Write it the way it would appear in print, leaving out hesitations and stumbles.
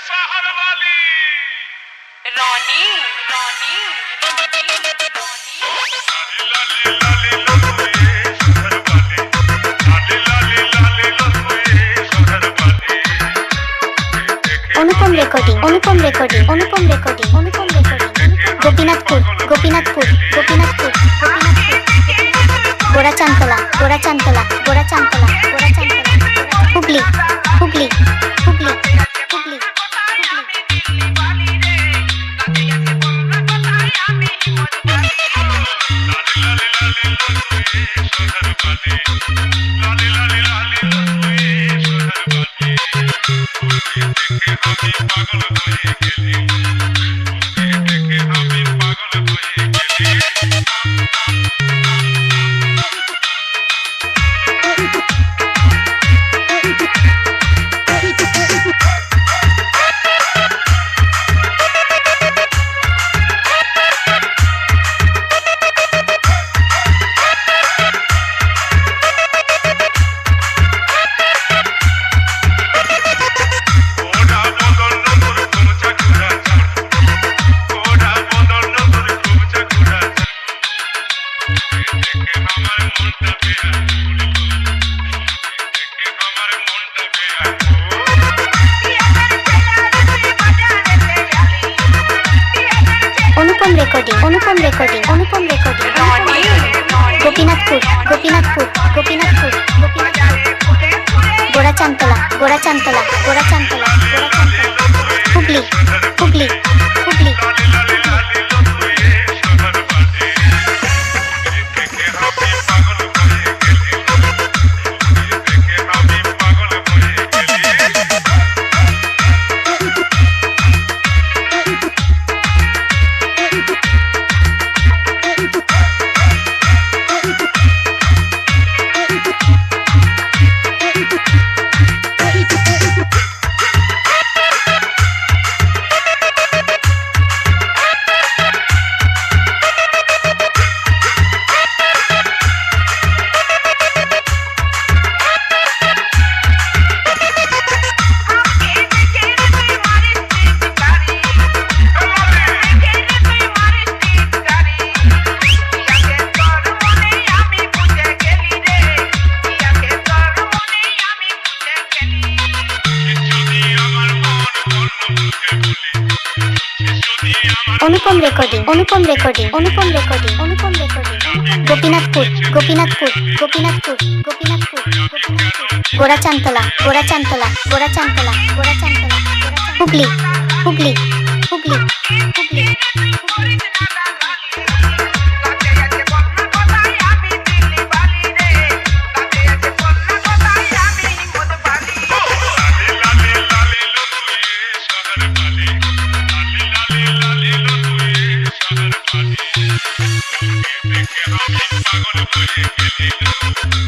शहर वाली रानी रानी लाली लाली लखुए शहर वाली लाली लाली लाली लखुए शहर वाली অনুপম রেকর্ডিং গোপীনাথপুর গোড়াচান্তলা হুগলি लाली लाली लाली लखुए शहर वाली देखे हमें पागल होए गेली देखे हमें पागल होए गेली অনুপম রেকর্ডিং গোপীনাথপুর গোড়াচান্তলা হুগলি অনুপম রেকর্ডিং গোপীনাথপুর গোড়াচান্তলা হুগলি देखे हमें पागल होए गेली